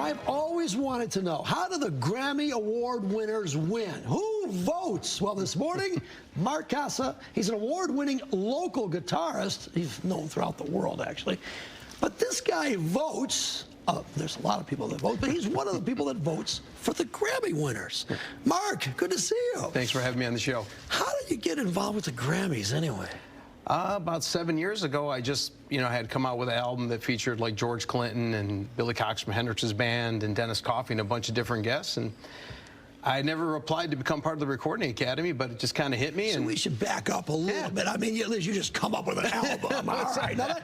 I've always wanted to know, how do the Grammy Award winners win? Who votes? Well, this morning, Mark Kassa, he's an award-winning local guitarist. He's known throughout the world, actually. But this guy votes. There's a lot of people that vote, but he's one of the people that votes for the Grammy winners. Mark, good to see you. Thanks for having me on the show. How did you get involved with the Grammys anyway? About 7 years ago, I just, had come out with an album that featured like George Clinton and Billy Cox from Hendrix's band and Dennis Coffey and a bunch of different guests. And I never applied to become part of the Recording Academy, but it just kind of hit me. So we should back up a little bit. I mean, at least you just come up with an album. All right. Now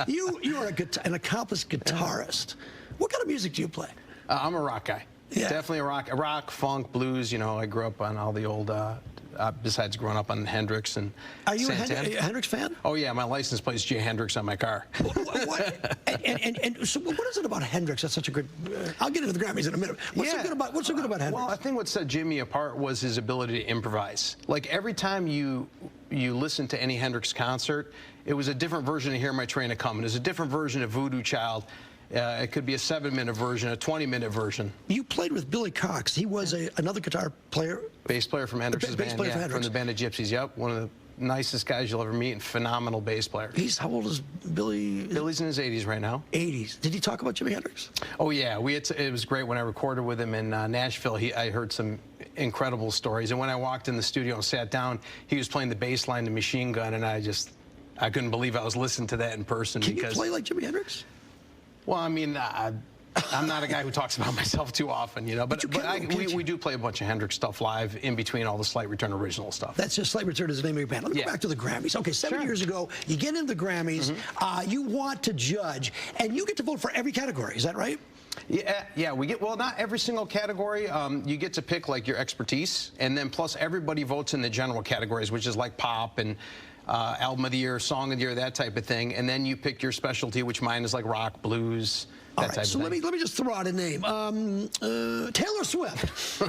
you're an accomplished guitarist. What kind of music do you play? I'm a rock guy. Yeah. Definitely a rock, funk, blues. I grew up on all the old, besides growing up on Hendrix and Are you Santana. a Hendrix fan? Oh, yeah. My license plate is J. Hendrix on my car. And so what is it about Hendrix that's such a good... I'll get into the Grammys in a minute. What's so good about Hendrix? Well, I think what set Jimmy apart was his ability to improvise. Like, every time you listen to any Hendrix concert, it was a different version of Hear My Train A-Comin'. It was a different version of Voodoo Child. It could be a 7-minute version, a 20-minute version. You played with Billy Cox. He was another guitar player? Bass player from Hendrix's band, from the band of Gypsies, yep. One of the nicest guys you'll ever meet and phenomenal bass player. How old is Billy? Billy's in his 80s right now. 80s. Did he talk about Jimi Hendrix? Oh, yeah. It was great when I recorded with him in Nashville. I heard some incredible stories. And when I walked in the studio and sat down, he was playing the bass line, the Machine Gun, and I couldn't believe I was listening to that in person. Can you play like Jimi Hendrix? Well, I mean, I'm not a guy who talks about myself too often, but we do play a bunch of Hendrix stuff live in between all the Slight Return original stuff. That's just Slight Return is the name of your band. Let me go back to the Grammys. Okay, 7 years ago, you get into the Grammys, you want to judge, and you get to vote for every category. Is that right? Yeah, we get, well, not every single category. You get to pick like your expertise, and then plus everybody votes in the general categories, which is like pop and album of the year, song of the year, that type of thing. And then you pick your specialty, which mine is like rock, blues, that type of thing. So let me just throw out a name. Taylor Swift.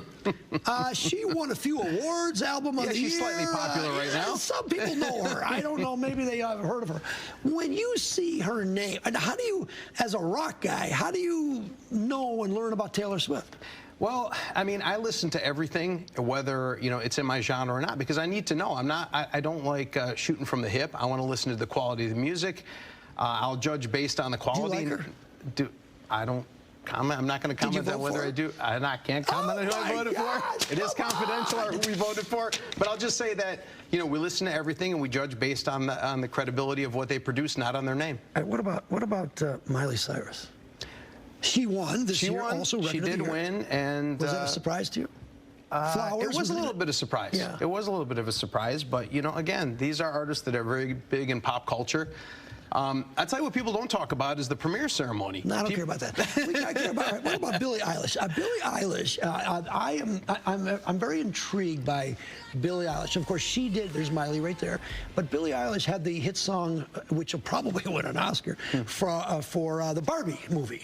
She won a few awards, album of the year. She's slightly popular right now. Some people know her. I don't know. Maybe they have heard of her. When you see her name, how do you, as a rock guy, how do you know and learn about Taylor Swift? Well, I mean, I listen to everything, whether, it's in my genre or not, because I need to know. I don't like shooting from the hip. I want to listen to the quality of the music. I'll judge based on the quality. Do you like her? I don't comment. I'm not going to comment on whether I do. I can't comment on who I voted for. It is confidential who we voted for. But I'll just say that, we listen to everything and we judge based on the credibility of what they produce, not on their name. What about Miley Cyrus? She won this year. Also, she did win, and was that a surprise to you? Flowers. It was a little bit of a surprise. Yeah. It was a little bit of a surprise, but again, these are artists that are very big in pop culture. I'll tell you what people don't talk about is the premiere ceremony. No, I don't care about that. I care about, what about Billie Eilish? Billie Eilish, I'm very intrigued by Billie Eilish. Of course, she did. There's Miley right there. But Billie Eilish had the hit song, which will probably win an Oscar, for the Barbie movie.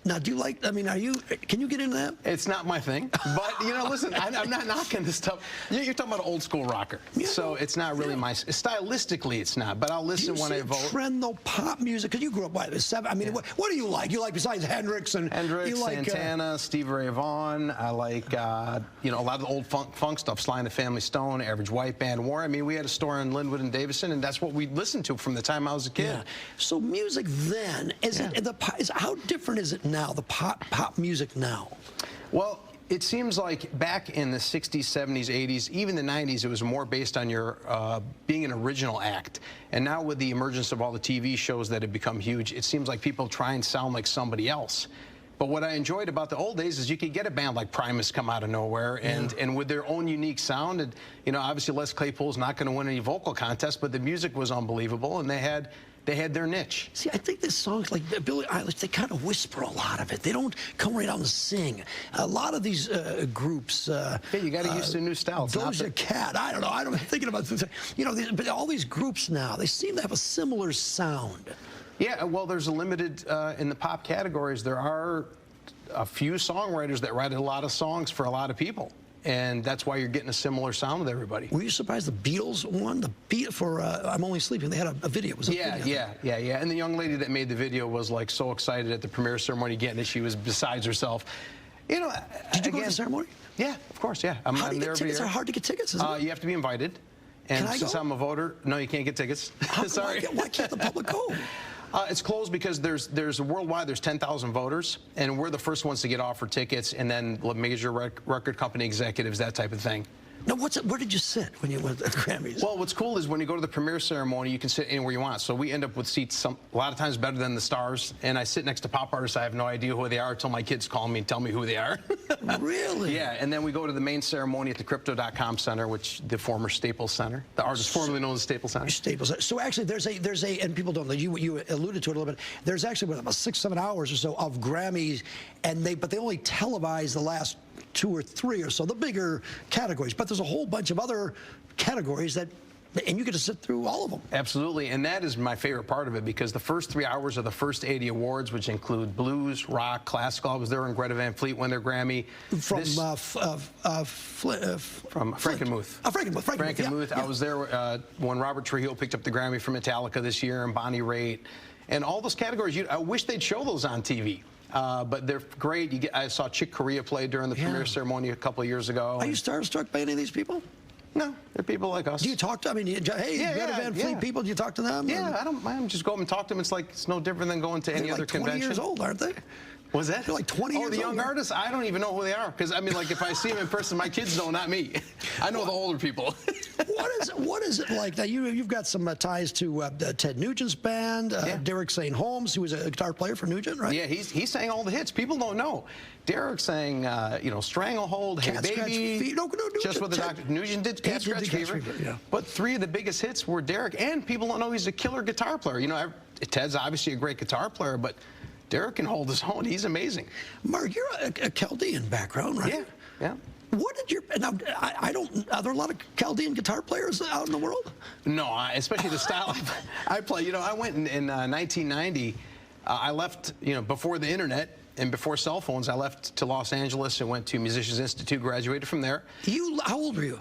Now, do you like, can you get into that? It's not my thing. But, listen, I'm not knocking this stuff. You're talking about an old school rocker. Yeah, so it's not really stylistically, it's not. But I'll listen when I vote. Do you see a trend, though, pop music? Because you grew up, what do you like? You like, besides Hendrix and... Hendrix, Santana, Stevie Ray Vaughan. I like, a lot of the old funk stuff, Sly and the Family Stone, Average White Band, War. We had a store in Linwood and Davison, and that's what we listened to from the time I was a kid. Yeah. So music then, how different is it now, the pop music now? Well, it seems like back in the 60s, 70s, 80s, even the 90s, it was more based on your being an original act. And now with the emergence of all the TV shows that have become huge, it seems like people try and sound like somebody else. But what I enjoyed about the old days is you could get a band like Primus come out of nowhere and with their own unique sound. And, obviously Les Claypool's not going to win any vocal contest, but the music was unbelievable, and they had their niche. See, I think these songs like Billie Eilish, they kind of whisper a lot of it. They don't come right out and sing. A lot of these groups... you got to use the new style. Doja Cat, I don't know. I'm thinking about... but all these groups now, they seem to have a similar sound. Yeah, well, there's a limited... in the pop categories, there are a few songwriters that write a lot of songs for a lot of people. and that's why you're getting a similar sound with everybody. Were you surprised the Beatles won? The Beat for I'm Only Sleeping. They had a video. Was it a video? Yeah. And the young lady that made the video was like so excited at the premiere ceremony getting it. She was besides herself. You know, did you go to the ceremony? Yeah, of course. Yeah, How do you get tickets? It's hard to get tickets, isn't it? You have to be invited. And since I'm a voter, no, you can't get tickets. Sorry. Why can't the public go? It's closed because there's worldwide there's 10,000 voters, and we're the first ones to get offered tickets, and then major record company executives, that type of thing. Now, where did you sit when you went to the Grammys? Well, what's cool is when you go to the premiere ceremony, you can sit anywhere you want. So we end up with seats a lot of times better than the stars. And I sit next to pop artists. I have no idea who they are until my kids call me and tell me who they are. Really? Yeah. And then we go to the main ceremony at the Crypto.com Center, which the former Staples Center, the artist formerly known as Staples Center. Staples. So actually, there's a, and people don't know. You alluded to it a little bit. There's actually about 6-7 hours or so of Grammys, but they only televise the last 2 or 3 or so, the bigger categories. But there's a whole bunch of other categories and you get to sit through all of them. Absolutely, and that is my favorite part of it because the first 3 hours are the first 80 awards, which include blues, rock, classical. I was there when Greta Van Fleet won their Grammy. From Frankenmuth. Frankenmuth. Yeah. I was there when Robert Trujillo picked up the Grammy for Metallica this year, and Bonnie Raitt. And all those categories, I wish they'd show those on TV. But they're great. I saw Chick Corea play during the premiere ceremony a couple of years ago. Are you starstruck by any of these people? No, they're people like us. Do you talk to, hey, Greta Van Fleet people, do you talk to them? Yeah, I don't mind. Just go up and talk to them. It's like, it's no different than going to any other convention. They're like 20 years old, aren't they? Was that? They're like 20 years old. Oh, the young artists? I don't even know who they are. Because, I mean, like, if I see them in person, my kids know, not me. I know the older people. What is it like? Now, you've got some ties to Ted Nugent's band, Derek St. Holmes, who was a guitar player for Nugent, right? Yeah, he sang all the hits. People don't know. Derek sang, Stranglehold, Hey Baby, Just What the Doctor. Nugent did Cat Scratch Fever. Yeah. But 3 of the biggest hits were Derek, and people don't know he's a killer guitar player. You know, Ted's obviously a great guitar player, but Derek can hold his own. He's amazing. Mark, you're a Chaldean background, right? Yeah. What did now, are there a lot of Chaldean guitar players out in the world? No, especially the style I play. You know, I went in 1990. I left, before the internet and before cell phones. I left to Los Angeles and went to Musicians Institute, graduated from there. How old were you?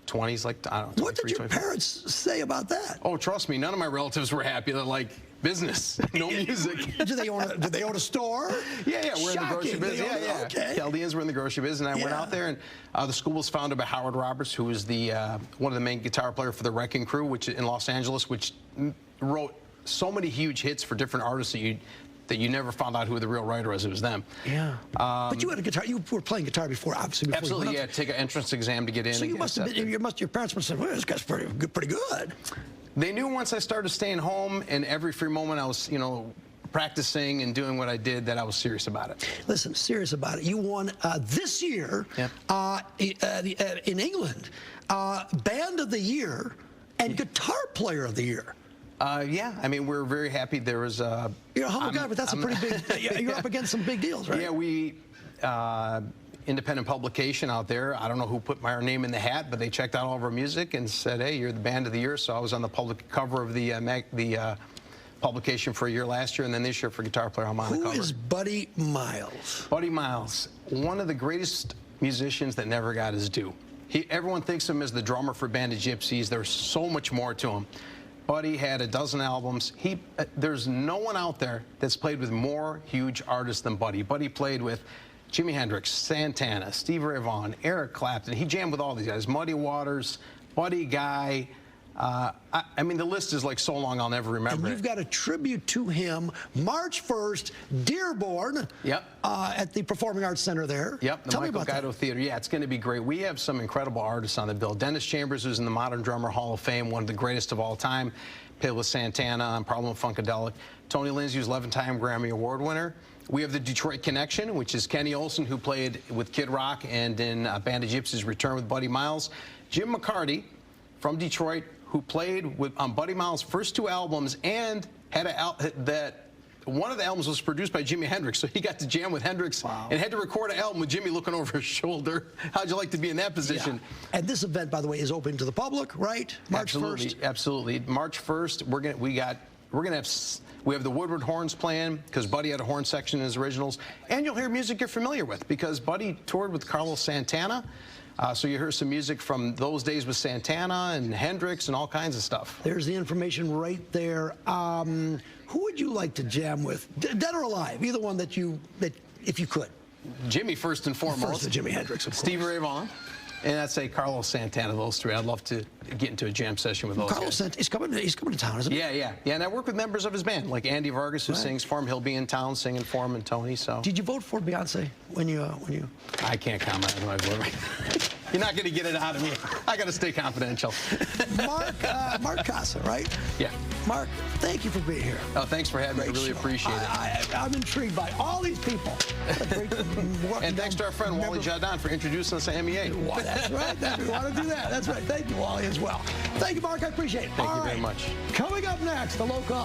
20s, like, I don't know. What did your parents say about that? Oh, trust me, none of my relatives were happy. They're like, business, no music. Did they own a store? Yeah, we're in the grocery business. Yeah. Okay. Chaldeans were in the grocery business, and I went out there, and the school was founded by Howard Roberts, who was the one of the main guitar player for the Wrecking Crew, which in Los Angeles, which wrote so many huge hits for different artists that you never found out who the real writer was. It was them. Yeah. But you had a guitar. You were playing guitar before, obviously. Absolutely, yeah. Take an entrance exam to get in. So you must have been. Your parents must have said, "Well, this guy's pretty good." They knew once I started staying home, and every free moment I was, practicing and doing what I did, that I was serious about it. Listen, serious about it. You won this year in England, Band of the Year and Guitar Player of the Year. Yeah, I mean, we're very happy. There was you're a humble guy, but that's a pretty big. You're up against some big deals, right? Yeah, we independent publication out there. I don't know who put my name in the hat, but they checked out all of our music and said, "Hey, you're the Band of the Year." So I was on the public cover of the publication for a year last year, and then this year for Guitar Player, I'm on the cover. Who is Buddy Miles? Buddy Miles, one of the greatest musicians that never got his due. Everyone thinks of him as the drummer for Band of Gypsies. There's so much more to him. Buddy had a dozen albums. There's no one out there that's played with more huge artists than Buddy. Buddy played with Jimi Hendrix, Santana, Stevie Ray Vaughan, Eric Clapton. He jammed with all these guys. Muddy Waters, Buddy Guy. I mean, the list is like so long I'll never remember. And you've got a tribute to him, March 1st, Dearborn. Yep. At the Performing Arts Center there. Yep, the Michael Guido Theater. Yeah, it's going to be great. We have some incredible artists on the bill. Dennis Chambers, who's in the Modern Drummer Hall of Fame, one of the greatest of all time. Played with Santana on Problem Funkadelic. Tony Lindsay, who's 11-time Grammy Award winner. We have the Detroit Connection, which is Kenny Olson, who played with Kid Rock and in Band of Gypsies Return with Buddy Miles. Jim McCarty from Detroit, who played on Buddy Miles' first 2 albums and had one of the albums was produced by Jimi Hendrix, so he got to jam with Hendrix and had to record an album with Jimmy looking over his shoulder. How'd you like to be in that position? Yeah. And this event, by the way, is open to the public, right? March 1st. Absolutely. March 1st, we have the Woodward horns playing because Buddy had a horn section in his originals, and you'll hear music you're familiar with because Buddy toured with Carlos Santana. So you hear some music from those days with Santana and Hendrix and all kinds of stuff. There's the information right there. Who would you like to jam with, dead or alive? Either one that if you could. Jimmy, first and foremost. First, Jimi Hendrix, of course. Stevie Ray Vaughan. And I'd say Carlos Santana, those three. I'd love to get into a jam session with those Carlos guys. Santana, he's coming to town, isn't he? Yeah. And I work with members of his band, like Andy Vargas, who sings for him. He'll be in town singing for him, and Tony. So. Did you vote for Beyonce when you? I can't comment on my vote. You're not going to get it out of me. I got to stay confidential. Mark Kassa, right? Yeah. Mark, thank you for being here. Oh, thanks for having me. I really appreciate it. I'm intrigued by all these people. And thanks to our friend Wally Jadon for introducing us to MEA. Well, that's right. We want to do that. That's right. Thank you, Wally, as well. Thank you, Mark. I appreciate it. Thank you very much. Coming up next, the local.